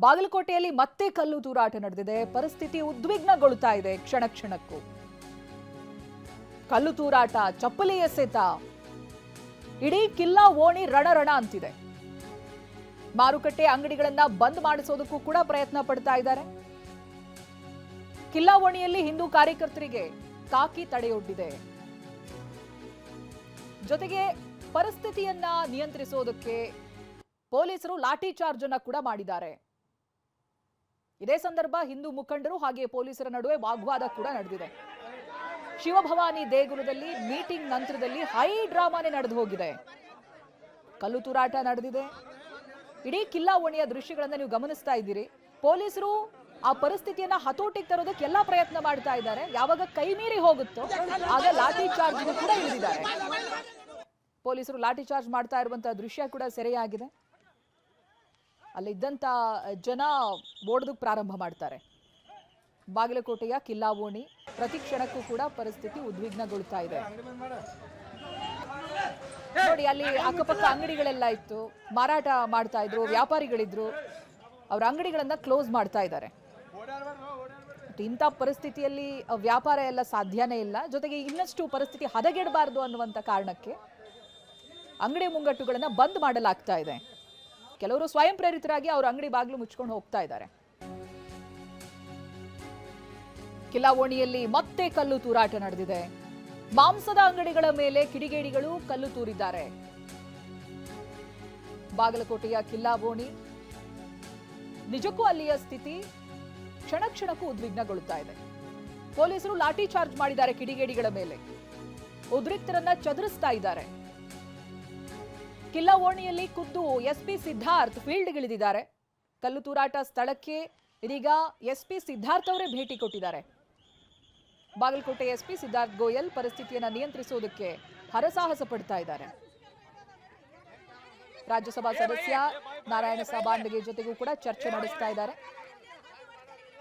ಬಾಗಲಕೋಟೆಯಲ್ಲಿ ಮತ್ತೆ ಕಲ್ಲು ತೂರಾಟ ನಡೆದಿದೆ. ಪರಿಸ್ಥಿತಿ ಉದ್ವಿಗ್ನಗೊಳ್ತಾ ಇದೆ ಕ್ಷಣ ಕ್ಷಣಕ್ಕೂ. ಕಲ್ಲು ತೂರಾಟ, ಚಪ್ಪಲಿ ಎಸೆತ, ಇಡೀ ಕಿಲ್ಲಾ ಓಣಿ ರಣ ಅಂತಿದೆ. ಮಾರುಕಟ್ಟೆ ಅಂಗಡಿಗಳನ್ನ ಬಂದ್ ಮಾಡಿಸೋದಕ್ಕೂ ಕೂಡ ಪ್ರಯತ್ನ ಪಡ್ತಾ ಇದ್ದಾರೆ. ಕಿಲ್ಲಾ ಓಣಿಯಲ್ಲಿ ಹಿಂದೂ ಕಾರ್ಯಕರ್ತರಿಗೆ ಕಾಕಿ ತಡೆಯೊಡ್ಡಿದೆ. ಜೊತೆಗೆ ಪರಿಸ್ಥಿತಿಯನ್ನ ನಿಯಂತ್ರಿಸೋದಕ್ಕೆ ಪೊಲೀಸರು ಲಾಠಿ ಚಾರ್ಜ್ ಅನ್ನ ಕೂಡ ಮಾಡಿದ್ದಾರೆ. ಇದೇ ಸಂದರ್ಭ ಹಿಂದೂ ಮುಖಂಡರು ಹಾಗೆ ಪೊಲೀಸರ ನಡುವೆ ವಾಗ್ವಾದ ಕೂಡ ನಡೆದಿದೆ. ಶಿವಭವಾನಿ ದೇಗುಲದಲ್ಲಿ ಮೀಟಿಂಗ್ ನಂತರದಲ್ಲಿ ಹೈ ಡ್ರಾಮಾನೇ ನಡೆದು ಹೋಗಿದೆ. ಕಲ್ಲು ತೂರಾಟ ನಡೆದಿದೆ. ಇಡೀ ಕಿಲ್ಲಾ ಓಣಿಯ ದೃಶ್ಯಗಳನ್ನ ನೀವು ಗಮನಿಸ್ತಾ ಇದ್ದೀರಿ. ಪೊಲೀಸರು ಆ ಪರಿಸ್ಥಿತಿಯನ್ನ ಹತೋಟಿಗೆ ತರೋದಕ್ಕೆ ಎಲ್ಲಾ ಪ್ರಯತ್ನ ಮಾಡ್ತಾ ಇದ್ದಾರೆ. ಯಾವಾಗ ಕೈ ಮೀರಿ ಹೋಗುತ್ತೋ ಆಗ ಲಾಠಿ ಚಾರ್ಜ್ ಕೂಡ ಇಳಿದಿದ್ದಾರೆ. ಪೊಲೀಸರು ಲಾಠಿ ಚಾರ್ಜ್ ಮಾಡ್ತಾ ಇರುವಂತಹ ದೃಶ್ಯ ಕೂಡ ಸೆರೆಯಾಗಿದೆ. ಅಲ್ಲಿದ್ದಂತ ಜನ ಓಡೋದಕ್ಕೆ ಪ್ರಾರಂಭ ಮಾಡ್ತಾರೆ. ಬಾಗಲಕೋಟೆಯ ಕಿಲ್ಲಾ ಓಣಿ ಪ್ರತಿ ಕ್ಷಣಕ್ಕೂ ಕೂಡ ಪರಿಸ್ಥಿತಿ ಉದ್ವಿಗ್ನಗೊಳ್ತಾ ಇದೆ. ನೋಡಿ, ಅಲ್ಲಿ ಅಕ್ಕಪಕ್ಕ ಅಂಗಡಿಗಳೆಲ್ಲ ಇತ್ತು, ಮಾರಾಟ ಮಾಡ್ತಾ ಇದ್ರು, ವ್ಯಾಪಾರಿಗಳಿದ್ರು. ಅವ್ರ ಅಂಗಡಿಗಳನ್ನ ಕ್ಲೋಸ್ ಮಾಡ್ತಾ ಇದ್ದಾರೆ. ಇಂಥ ಪರಿಸ್ಥಿತಿಯಲ್ಲಿ ವ್ಯಾಪಾರ ಎಲ್ಲ ಸಾಧ್ಯನೇ ಇಲ್ಲ. ಜೊತೆಗೆ ಇನ್ನಷ್ಟು ಪರಿಸ್ಥಿತಿ ಹದಗೆಡಬಾರದು ಅನ್ನುವಂಥ ಕಾರಣಕ್ಕೆ ಅಂಗಡಿ ಮುಂಗಟ್ಟುಗಳನ್ನ ಬಂದ್ ಮಾಡಲಾಗ್ತಾ ಇದೆ. ಕೆಲವರು ಸ್ವಯಂ ಪ್ರೇರಿತರಾಗಿ ಅವ್ರ ಅಂಗಡಿ ಬಾಗಿಲು ಮುಚ್ಕೊಂಡು ಹೋಗ್ತಾ ಇದ್ದಾರೆ. ಕಿಲ್ಲಾ ಓಣಿಯಲ್ಲಿ ಮತ್ತೆ ಕಲ್ಲು ತೂರಾಟ ನಡೆದಿದೆ. ಮಾಂಸದ ಅಂಗಡಿಗಳ ಮೇಲೆ ಕಿಡಿಗೇಡಿಗಳು ಕಲ್ಲು ತೂರಿದ್ದಾರೆ. ಬಾಗಲಕೋಟೆಯ ಕಿಲ್ಲಾ ಓಣಿ ನಿಜಕ್ಕೂ ಅಲ್ಲಿಯ ಸ್ಥಿತಿ ಕ್ಷಣ ಕ್ಷಣಕ್ಕೂ ಉದ್ವಿಗ್ನಗೊಳ್ಳುತ್ತಾ ಇದೆ. ಪೊಲೀಸರು ಲಾಠಿ ಚಾರ್ಜ್ ಮಾಡಿದ್ದಾರೆ ಕಿಡಿಗೇಡಿಗಳ ಮೇಲೆ. ಉದ್ರಿಕ್ತರನ್ನ ಚದುರಿಸ್ತಾ ಇದ್ದಾರೆ. ಕಿಲ್ಲಾ ಓಣಿಯಲ್ಲಿ ಖುದ್ದು ಎಸ್ಪಿ ಸಿದ್ಧಾರ್ಥ್ ಫೀಲ್ಡ್ಗಿಳಿದಿದ್ದಾರೆ. ಕಲ್ಲು ತೂರಾಟ ಸ್ಥಳಕ್ಕೆ ಇದೀಗ ಎಸ್ಪಿ ಸಿದ್ಧಾರ್ಥ್ ಅವರೇ ಭೇಟಿ ಕೊಟ್ಟಿದ್ದಾರೆ. ಬಾಗಲಕೋಟೆ ಎಸ್ಪಿ ಸಿದ್ಧಾರ್ಥ್ ಗೋಯಲ್ ಪರಿಸ್ಥಿತಿಯನ್ನು ನಿಯಂತ್ರಿಸುವುದಕ್ಕೆ ಹರಸಾಹಸ ಪಡ್ತಾ ಇದ್ದಾರೆ. ರಾಜ್ಯಸಭಾ ಸದಸ್ಯ ನಾರಾಯಣ ಸಾಬಾಂಡಗೆ ಜೊತೆಗೂ ಕೂಡ ಚರ್ಚೆ ನಡೆಸ್ತಾ ಇದ್ದಾರೆ.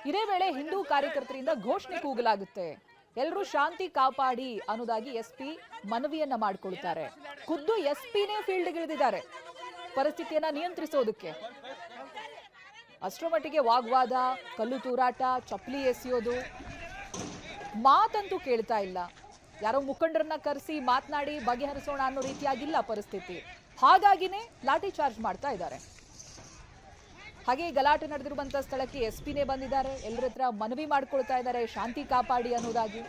ಇದೇ ವೇಳೆ ಹಿಂದೂ ಕಾರ್ಯಕರ್ತರಿಂದ ಘೋಷಣೆ ಕೂಗಲಾಗುತ್ತೆ. ಎಲ್ಲರೂ ಶಾಂತಿ ಕಾಪಾಡಿ ಅನ್ನೋದಾಗಿ ಎಸ್ಪಿ ಮನವಿಯನ್ನ ಮಾಡಿಕೊಳ್ತಾರೆ. ಖುದ್ದು ಎಸ್ಪಿನೇ ಫೀಲ್ಡ್ಗಿಳಿದಿದ್ದಾರೆ ಪರಿಸ್ಥಿತಿಯನ್ನ ನಿಯಂತ್ರಿಸೋದಕ್ಕೆ. ಅಷ್ಟರ ಮಟ್ಟಿಗೆ ವಾಗ್ವಾದ, ಕಲ್ಲು ತೂರಾಟ, ಚಪ್ಪಲಿ ಎಸೆಯೋದು, ಮಾತಂತೂ ಕೇಳ್ತಾ ಇಲ್ಲ. ಯಾರೋ ಮುಖಂಡರನ್ನ ಕರೆಸಿ ಮಾತನಾಡಿ ಬಗೆಹರಿಸೋಣ ಅನ್ನೋ ರೀತಿಯಾಗಿಲ್ಲ ಪರಿಸ್ಥಿತಿ. ಹಾಗಾಗಿನೇ ಲಾಠಿ ಚಾರ್ಜ್ ಮಾಡ್ತಾ ಇದ್ದಾರೆ. ಹಾಗೆ ಗಲಾಟೆ ನಡೆದಿರುವಂತಹ ಸ್ಥಳಕ್ಕೆ ಎಸ್ಪಿನೇ ಬಂದಿದ್ದಾರೆ. ಎಲ್ಲರ ಹತ್ರ ಮನವಿ ಮಾಡ್ಕೊಳ್ತಾ ಇದ್ದಾರೆ ಶಾಂತಿ ಕಾಪಾಡಿ ಅನ್ನೋದಾಗಿ.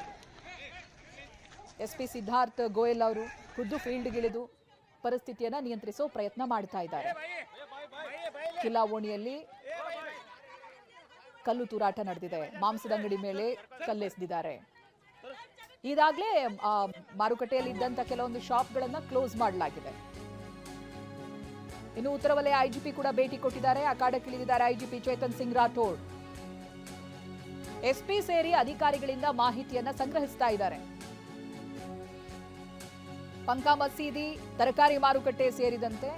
ಎಸ್ಪಿ ಸಿದ್ಧಾರ್ಥ್ ಗೋಯಲ್ ಅವರು ಖುದ್ದು ಫೀಲ್ಡ್ಗಿಳಿದು ಪರಿಸ್ಥಿತಿಯನ್ನ ನಿಯಂತ್ರಿಸೋ ಪ್ರಯತ್ನ ಮಾಡ್ತಾ ಇದ್ದಾರೆ. ಕಿಲ್ಲಾ ಓಣಿಯಲ್ಲಿ ಕಲ್ಲು ತೂರಾಟ ನಡೆದಿದೆ. ಮಾಂಸದ ಅಂಗಡಿ ಮೇಲೆ ಕಲ್ಲೆಸೆದಿದ್ದಾರೆ. ಈಗಾಗಲೇ ಮಾರುಕಟ್ಟೆಯಲ್ಲಿ ಇದ್ದಂತ ಕೆಲವೊಂದು ಶಾಪ್ಗಳನ್ನ ಕ್ಲೋಸ್ ಮಾಡಲಾಗಿದೆ. ಇನ್ನು ಉತ್ತರ ವಲಯ ಐಜಿಪಿ ಕೂಡ ಭೇಟಿ ಕೊಟ್ಟಿದ್ದಾರೆ. ಅಖಾಡಕ್ಕಿಳಿದಿದ್ದಾರೆ ಐಜಿಪಿ ಚೇತನ್ ಸಿಂಗ್ ರಾಠೋಡ್. ಎಸ್ಪಿ ಸೇರಿ ಅಧಿಕಾರಿಗಳಿಂದ ಮಾಹಿತಿಯನ್ನ ಸಂಗ್ರಹಿಸ್ತಾ ಇದ್ದಾರೆ. ಪಂಕಾ ಮಸೀದಿ, ತರಕಾರಿ ಮಾರುಕಟ್ಟೆ ಸೇರಿದಂತೆ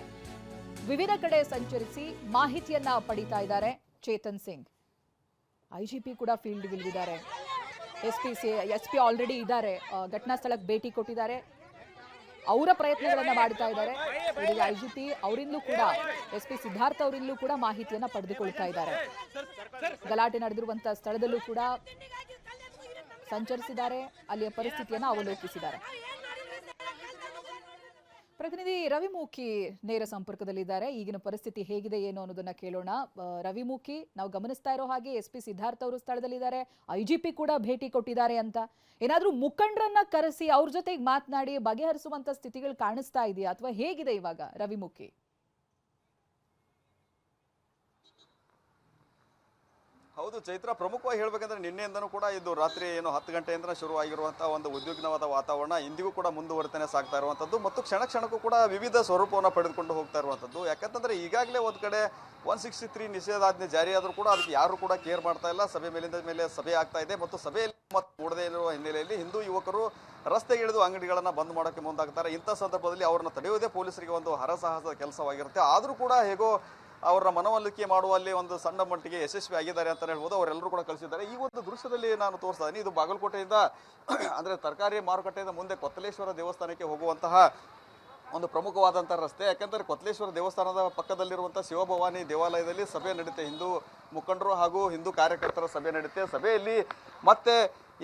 ವಿವಿಧ ಕಡೆ ಸಂಚರಿಸಿ ಮಾಹಿತಿಯನ್ನ ಪಡಿತಾ ಇದ್ದಾರೆ ಚೇತನ್ ಸಿಂಗ್. ಐಜಿಪಿ ಕೂಡ ಫೀಲ್ಡ್ಗಿಳಿದಿದ್ದಾರೆ. ಎಸ್ಪಿ ಆಲ್ರೆಡಿ ಇದ್ದಾರೆ, ಘಟನಾ ಸ್ಥಳಕ್ಕೆ ಭೇಟಿ ಕೊಟ್ಟಿದ್ದಾರೆ. ಅವರ ಪ್ರಯತ್ನಗಳನ್ನ ಮಾಡ್ತಾ ಇದ್ದಾರೆ. ಐಜಿಪಿ ಅವರಿಂದಲೂ ಕೂಡ, ಎಸ್ಪಿ ಸಿದ್ಧಾರ್ಥ್ ಅವರಿಂದಲೂ ಕೂಡ ಮಾಹಿತಿಯನ್ನ ಪಡೆದುಕೊಳ್ತಾ ಇದ್ದಾರೆ. ಗಲಾಟೆ ನಡೆದಿರುವಂತಹ ಸ್ಥಳದಲ್ಲೂ ಕೂಡ ಸಂಚರಿಸಿದ್ದಾರೆ. ಅಲ್ಲಿಯ ಪರಿಸ್ಥಿತಿಯನ್ನ ಅವಲೋಕಿಸಿದ್ದಾರೆ. ಪ್ರತಿನಿಧಿ ರವಿಮೂಖಿ ನೇರ ಸಂಪರ್ಕದಲ್ಲಿದ್ದಾರೆ. ಈಗಿನ ಪರಿಸ್ಥಿತಿ ಹೇಗಿದೆ ಏನು ಅನ್ನೋದನ್ನ ಕೇಳೋಣ. ರವಿಮೂಖಿ, ನಾವು ಗಮನಿಸ್ತಾ ಇರೋ ಹಾಗೆ ಎಸ್ಪಿ ಸಿದ್ಧಾರ್ಥ್ ಅವರು ಸ್ಥಳದಲ್ಲಿದ್ದಾರೆ, ಐಜಿಪಿ ಕೂಡ ಭೇಟಿ ಕೊಟ್ಟಿದ್ದಾರೆ ಅಂತ. ಏನಾದ್ರೂ ಮುಖಂಡರನ್ನ ಕರೆಸಿ ಅವ್ರ ಜೊತೆಗೆ ಮಾತನಾಡಿ ಬಗೆಹರಿಸುವಂತ ಸ್ಥಿತಿಗಳು ಕಾಣಿಸ್ತಾ ಇದೆಯಾ ಅಥವಾ ಹೇಗಿದೆ ಇವಾಗ ರವಿಮುಖಿ? ಹೌದು ಚೈತ್ರ, ಪ್ರಮುಖವಾಗಿ ಹೇಳಬೇಕಂದ್ರೆ ನಿನ್ನೆಯಿಂದನೂ ಕೂಡ ಇದು ರಾತ್ರಿ 10 ಗಂಟೆಯಿಂದ ಶುರುವಾಗಿರುವಂತಹ ಒಂದು ಉದ್ವಿಗ್ನವಾದ ವಾತಾವರಣ ಇಂದಿಗೂ ಕೂಡ ಮುಂದುವರ್ತನೆ ಸಾಗ್ತಾ ಇರುವಂಥದ್ದು ಮತ್ತು ಕ್ಷಣ ಕ್ಷಣಕ್ಕೂ ಕೂಡ ವಿವಿಧ ಸ್ವರೂಪವನ್ನು ಪಡೆದುಕೊಂಡು ಹೋಗ್ತಾ ಇರುವಂಥದ್ದು. ಯಾಕಂತಂದ್ರೆ ಈಗಾಗಲೇ ಒಂದು ಕಡೆ 163 ನಿಷೇಧಾಜ್ಞೆ ಜಾರಿಯಾದರೂ ಕೂಡ ಅದಕ್ಕೆ ಯಾರು ಕೂಡ ಕೇರ್ ಮಾಡ್ತಾ ಇಲ್ಲ. ಸಭೆ ಮೇಲಿಂದ ಮೇಲೆ ಸಭೆ ಆಗ್ತಾ ಇದೆ ಮತ್ತು ಸಭೆಯಲ್ಲಿ ಮೂಡದೇ ಇರುವ ಹಿನ್ನೆಲೆಯಲ್ಲಿ ಹಿಂದೂ ಯುವಕರು ರಸ್ತೆಗೆ ಇಳಿದು ಅಂಗಡಿಗಳನ್ನು ಬಂದ್ ಮಾಡೋಕ್ಕೆ ಮುಂದಾಗ್ತಾರೆ. ಇಂಥ ಸಂದರ್ಭದಲ್ಲಿ ಅವರನ್ನು ತಡೆಯುವುದೇ ಪೊಲೀಸರಿಗೆ ಒಂದು ಹರಸಾಹಸದ ಕೆಲಸವಾಗಿರುತ್ತೆ. ಆದರೂ ಕೂಡ ಹೇಗೋ ಅವರ ಮನವೊಲಿಕೆ ಮಾಡುವಲ್ಲಿ ಒಂದು ಸಣ್ಣ ಮಟ್ಟಿಗೆ ಯಶಸ್ವಿ ಆಗಿದ್ದಾರೆ ಅಂತ ಹೇಳ್ಬೋದು. ಅವರೆಲ್ಲರೂ ಕೂಡ ಕಳಿಸಿದ್ದಾರೆ. ಈ ಒಂದು ದೃಶ್ಯದಲ್ಲಿ ನಾನು ತೋರಿಸ್ತಾ ಇದ್ದೀನಿ. ಇದು ಬಾಗಲಕೋಟೆಯಿಂದ ಅಂದರೆ ತರಕಾರಿ ಮಾರುಕಟ್ಟೆಯಿಂದ ಮುಂದೆ ಕೊತ್ತಲೇಶ್ವರ ದೇವಸ್ಥಾನಕ್ಕೆ ಹೋಗುವಂತಹ ಒಂದು ಪ್ರಮುಖವಾದಂಥ ರಸ್ತೆ. ಯಾಕಂದರೆ ಕೊತ್ಲೇಶ್ವರ ದೇವಸ್ಥಾನದ ಪಕ್ಕದಲ್ಲಿರುವಂಥ ಶಿವಭವಾನಿ ದೇವಾಲಯದಲ್ಲಿ ಸಭೆ ನಡೆಯುತ್ತೆ, ಹಿಂದೂ ಮುಖಂಡರು ಹಾಗೂ ಹಿಂದೂ ಕಾರ್ಯಕರ್ತರ ಸಭೆ ನಡೆಯುತ್ತೆ. ಸಭೆಯಲ್ಲಿ ಮತ್ತೆ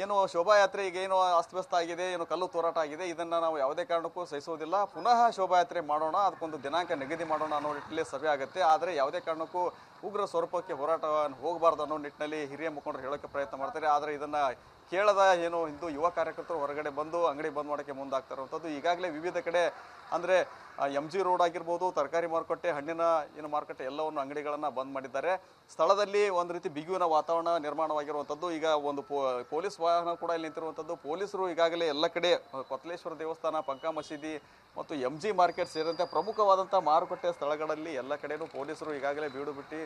ಏನು ಶೋಭಾಯಾತ್ರೆ ಈಗ ಏನು ಅಸ್ತವ್ಯಸ್ತ ಆಗಿದೆ, ಏನು ಕಲ್ಲು ತೂರಾಟ ಆಗಿದೆ, ಇದನ್ನು ನಾವು ಯಾವುದೇ ಕಾರಣಕ್ಕೂ ಸಹಿಸೋದಿಲ್ಲ. ಪುನಃ ಶೋಭಾಯಾತ್ರೆ ಮಾಡೋಣ, ಅದಕ್ಕೊಂದು ದಿನಾಂಕ ನಿಗದಿ ಮಾಡೋಣ ಅನ್ನೋ ನಿಟ್ಟಿನಲ್ಲಿ ಸಭೆ ಆಗುತ್ತೆ. ಆದರೆ ಯಾವುದೇ ಕಾರಣಕ್ಕೂ ಉಗ್ರ ಸ್ವರೂಪಕ್ಕೆ ಹೋರಾಟ ಹೋಗಬಾರ್ದು ಅನ್ನೋ ನಿಟ್ಟಿನಲ್ಲಿ ಹಿರಿಯ ಮುಖಂಡರು ಹೇಳೋಕ್ಕೆ ಪ್ರಯತ್ನ ಮಾಡ್ತಾರೆ. ಆದರೆ ಇದನ್ನು ಕೇಳದ ಏನು ಹಿಂದೂ ಯುವ ಕಾರ್ಯಕರ್ತರು ಹೊರಗಡೆ ಬಂದು ಅಂಗಡಿ ಬಂದ್ ಮಾಡೋಕ್ಕೆ ಮುಂದಾಗ್ತಾ ಇರುವಂಥದ್ದು. ಈಗಾಗಲೇ ವಿವಿಧ ಕಡೆ ಅಂದರೆ MG ರೋಡ್ ಆಗಿರ್ಬೋದು, ತರಕಾರಿ ಮಾರುಕಟ್ಟೆ, ಹಣ್ಣಿನ ಏನು ಮಾರುಕಟ್ಟೆ ಎಲ್ಲವನ್ನು ಅಂಗಡಿಗಳನ್ನು ಬಂದ್ ಮಾಡಿದ್ದಾರೆ. ಸ್ಥಳದಲ್ಲಿ ಒಂದು ರೀತಿ ಬಿಗುವಿನ ವಾತಾವರಣ ನಿರ್ಮಾಣವಾಗಿರುವಂಥದ್ದು. ಈಗ ಒಂದು ಪೊಲೀಸ್ ವಾಹನ ಕೂಡ ಇಲ್ಲಿ ನಿಂತಿರುವಂಥದ್ದು. ಪೊಲೀಸರು ಈಗಾಗಲೇ ಎಲ್ಲ ಕಡೆ ಕೊತ್ಲೇಶ್ವರ ದೇವಸ್ಥಾನ, ಪಂಕಾ ಮಸೀದಿ ಮತ್ತು MG ಮಾರ್ಕೆಟ್ ಸೇರಿದಂತೆ ಪ್ರಮುಖವಾದಂಥ ಮಾರುಕಟ್ಟೆ ಸ್ಥಳಗಳಲ್ಲಿ ಎಲ್ಲ ಕಡೆಯೂ ಪೊಲೀಸರು ಈಗಾಗಲೇ ಬೀಡು ಬಿಟ್ಟು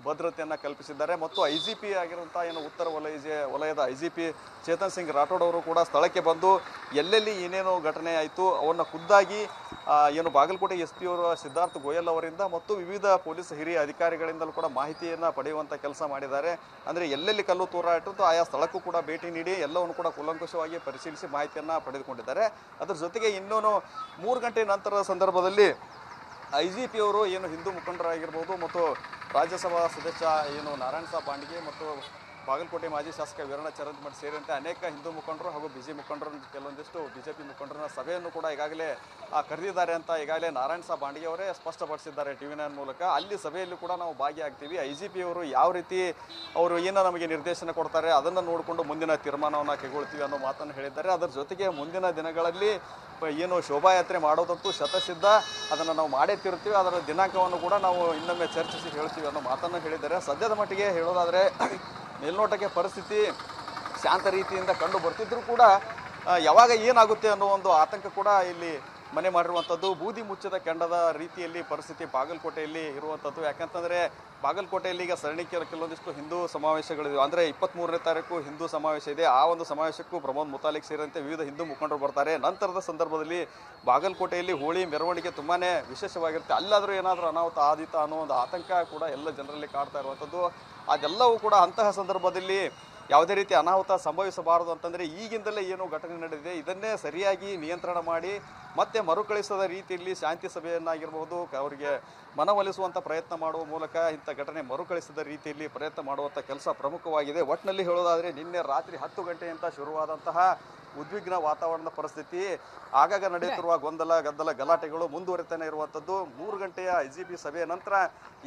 ಭದ್ರತೆಯನ್ನು ಕಲ್ಪಿಸಿದ್ದಾರೆ. ಮತ್ತು IGP ಆಗಿರುವಂಥ ಏನು ಉತ್ತರ ವಲಯದ IGP ಚೇತನ್ ಸಿಂಗ್ ರಾಠೋಡ್ ಅವರು ಕೂಡ ಸ್ಥಳಕ್ಕೆ ಬಂದು ಎಲ್ಲೆಲ್ಲಿ ಏನೇನು ಘಟನೆ ಆಯಿತು ಅವನ್ನು ಖುದ್ದಾಗಿ ಏನು ಬಾಗಲಕೋಟೆ SP ಅವರು ಸಿದ್ಧಾರ್ಥ ಗೋಯಲ್ ಅವರಿಂದ ಮತ್ತು ವಿವಿಧ ಪೊಲೀಸ್ ಹಿರಿಯ ಅಧಿಕಾರಿಗಳಿಂದಲೂ ಕೂಡ ಮಾಹಿತಿಯನ್ನು ಪಡೆಯುವಂಥ ಕೆಲಸ ಮಾಡಿದ್ದಾರೆ. ಅಂದರೆ ಎಲ್ಲೆಲ್ಲಿ ಕಲ್ಲು ತೂರಾಟ ಆಯಾ ಸ್ಥಳಕ್ಕೂ ಕೂಡ ಭೇಟಿ ನೀಡಿ ಎಲ್ಲವನ್ನು ಕೂಡ ಕೂಲಂಕುಷವಾಗಿ ಪರಿಶೀಲಿಸಿ ಮಾಹಿತಿಯನ್ನು ಪಡೆದುಕೊಂಡಿದ್ದಾರೆ. ಅದರ ಜೊತೆಗೆ ಇನ್ನೂ 3 ಗಂಟೆ ನಂತರದ ಸಂದರ್ಭದಲ್ಲಿ IGP ಅವರು ಏನು ಹಿಂದೂ ಮುಖಂಡರಾಗಿರ್ಬೋದು ಮತ್ತು ರಾಜ್ಯಸಭಾ ಸದಸ್ಯ ಏನು ನಾರಾಯಣ ಸಾಬ್ ಬಾಂಡ್ಗೆ ಮತ್ತು ಬಾಗಲಕೋಟೆ ಮಾಜಿ ಶಾಸಕ ವೀರಣ್ಣ ಚರಂತಿಮಠ್ ಸೇರಿದಂತೆ ಅನೇಕ ಹಿಂದೂ ಮುಖಂಡರು ಹಾಗೂ BJP ಮುಖಂಡರು, ಕೆಲವೊಂದಿಷ್ಟು BJP ಮುಖಂಡರ ಸಭೆಯನ್ನು ಕೂಡ ಈಗಾಗಲೇ ಕರೆದಿದ್ದಾರೆ ಅಂತ ಈಗಾಗಲೇ ನಾರಾಯಣ ಸಾಬ್ ಬಾಂಡ್ಗೆ ಅವರೇ ಸ್ಪಷ್ಟಪಡಿಸಿದ್ದಾರೆ TV9 ಮೂಲಕ. ಅಲ್ಲಿ ಸಭೆಯಲ್ಲಿ ಕೂಡ ನಾವು ಭಾಗಿಯಾಗ್ತೀವಿ. IGP ಅವರು ಯಾವ ರೀತಿ ಅವರು ಏನೋ ನಮಗೆ ನಿರ್ದೇಶನ ಕೊಡ್ತಾರೆ ಅದನ್ನು ನೋಡಿಕೊಂಡು ಮುಂದಿನ ತೀರ್ಮಾನವನ್ನು ಕೈಗೊಳ್ತೀವಿ ಅನ್ನೋ ಮಾತನ್ನು ಹೇಳಿದ್ದಾರೆ. ಅದರ ಜೊತೆಗೆ ಮುಂದಿನ ದಿನಗಳಲ್ಲಿ ಏನು ಶೋಭಾಯಾತ್ರೆ ಮಾಡೋದಂತೂ ಶತಸಿದ್ಧ, ಅದನ್ನು ನಾವು ಮಾಡೇ ತಿರ್ತೀವಿ. ಅದರ ದಿನಾಂಕವನ್ನು ಕೂಡ ನಾವು ಇನ್ನೊಮ್ಮೆ ಚರ್ಚಿಸಿ ಹೇಳ್ತೀವಿ ಅನ್ನೋ ಮಾತನ್ನು ಹೇಳಿದ್ದಾರೆ. ಸದ್ಯದ ಮಟ್ಟಿಗೆ ಹೇಳೋದಾದರೆ ಮೇಲ್ನೋಟಕ್ಕೆ ಪರಿಸ್ಥಿತಿ ಶಾಂತ ರೀತಿಯಿಂದ ಕಂಡು ಬರ್ತಿದ್ರು ಕೂಡ ಯಾವಾಗ ಏನಾಗುತ್ತೆ ಅನ್ನೋ ಒಂದು ಆತಂಕ ಕೂಡ ಇಲ್ಲಿ ಮನೆ ಮಾಡಿರುವಂಥದ್ದು. ಬೂದಿ ಮುಚ್ಚದ ಕೆಂಡದ ರೀತಿಯಲ್ಲಿ ಪರಿಸ್ಥಿತಿ ಬಾಗಲಕೋಟೆಯಲ್ಲಿ ಇರುವಂಥದ್ದು. ಯಾಕಂತಂದರೆ ಬಾಗಲಕೋಟೆಯಲ್ಲಿ ಈಗ ಸರಣಿ ಕೆಲವೊಂದಿಷ್ಟು ಹಿಂದೂ ಸಮಾವೇಶಗಳಿವೆ. ಅಂದರೆ 23ನೇ ತಾರೀಕು ಹಿಂದೂ ಸಮಾವೇಶ ಇದೆ. ಆ ಒಂದು ಸಮಾವೇಶಕ್ಕೂ ಪ್ರಮೋದ್ ಮುತಾಲಿಕ್ ಸೇರಿದಂತೆ ವಿವಿಧ ಹಿಂದೂ ಮುಖಂಡರು ಬರ್ತಾರೆ. ನಂತರದ ಸಂದರ್ಭದಲ್ಲಿ ಬಾಗಲಕೋಟೆಯಲ್ಲಿ ಹೋಳಿ ಮೆರವಣಿಗೆ ತುಂಬಾ ವಿಶೇಷವಾಗಿರುತ್ತೆ. ಅಲ್ಲಾದರೂ ಏನಾದರೂ ಅನಾಹುತ ಆದೀತ ಅನ್ನೋ ಒಂದು ಆತಂಕ ಕೂಡ ಎಲ್ಲ ಜನರಲ್ಲಿ ಕಾಡ್ತಾ ಇರುವಂಥದ್ದು. ಅದೆಲ್ಲವೂ ಕೂಡ ಅಂತಹ ಸಂದರ್ಭದಲ್ಲಿ ಯಾವುದೇ ರೀತಿ ಅನಾಹುತ ಸಂಭವಿಸಬಾರದು ಅಂತಂದರೆ ಈಗಿಂದಲೇ ಏನು ಘಟನೆ ನಡೆದಿದೆ ಇದನ್ನೇ ಸರಿಯಾಗಿ ನಿಯಂತ್ರಣ ಮಾಡಿ ಮತ್ತೆ ಮರುಕಳಿಸದ ರೀತಿಯಲ್ಲಿ ಶಾಂತಿ ಸಭೆಯನ್ನಾಗಿರ್ಬೋದು ಅವರಿಗೆ ಮನವೊಲಿಸುವಂಥ ಪ್ರಯತ್ನ ಮಾಡುವ ಮೂಲಕ ಇಂಥ ಘಟನೆ ಮರುಕಳಿಸದ ರೀತಿಯಲ್ಲಿ ಪ್ರಯತ್ನ ಮಾಡುವಂಥ ಕೆಲಸ ಪ್ರಮುಖವಾಗಿದೆ. ಒಟ್ಟಿನಲ್ಲಿ ಹೇಳೋದಾದರೆ ನಿನ್ನೆ ರಾತ್ರಿ 10 ಗಂಟೆಯಿಂದ ಶುರುವಾದಂತಹ ಉದ್ವಿಗ್ನ ವಾತಾವರಣದ ಪರಿಸ್ಥಿತಿ, ಆಗಾಗ ನಡೆಯುತ್ತಿರುವ ಗೊಂದಲ ಗಲಾಟೆಗಳು ಮುಂದುವರಿತಾನೆ ಇರುವಂಥದ್ದು. 3 ಗಂಟೆಯ IGP ಸಭೆಯ ನಂತರ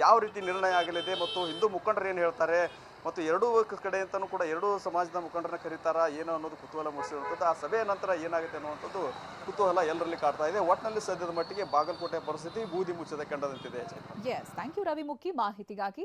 ಯಾವ ರೀತಿ ನಿರ್ಣಯ ಆಗಲಿದೆ ಮತ್ತು ಹಿಂದೂ ಮುಖಂಡರು ಏನು ಹೇಳ್ತಾರೆ ಮತ್ತು ಎರಡೂ ಕಡೆ ಅಂತಲೂ ಕೂಡ ಎರಡೂ ಸಮಾಜದ ಮುಖಂಡರನ್ನ ಕರೀತಾರಾ ಏನು ಅನ್ನೋದು ಕುತೂಹಲ ಮೂಡಿಸಿರುವಂಥದ್ದು. ಆ ಸಭೆಯ ನಂತರ ಏನಾಗುತ್ತೆ ಅನ್ನುವಂಥದ್ದು ಕುತೂಹಲ ಎಲ್ಲರಲ್ಲಿ ಕಾಡ್ತಾ ಇದೆ. ಒಟ್ಟಿನಲ್ಲಿ ಸದ್ಯದ ಮಟ್ಟಿಗೆ ಬಾಗಲಕೋಟೆ ಪರಿಸ್ಥಿತಿ ಬೂದಿ ಮುಚ್ಚದ ಕೆಂಡದಂತಿದೆ. ಎಸ್, ಥ್ಯಾಂಕ್ ಯು ರವಿಮುಖಿ ಮಾಹಿತಿಗಾಗಿ.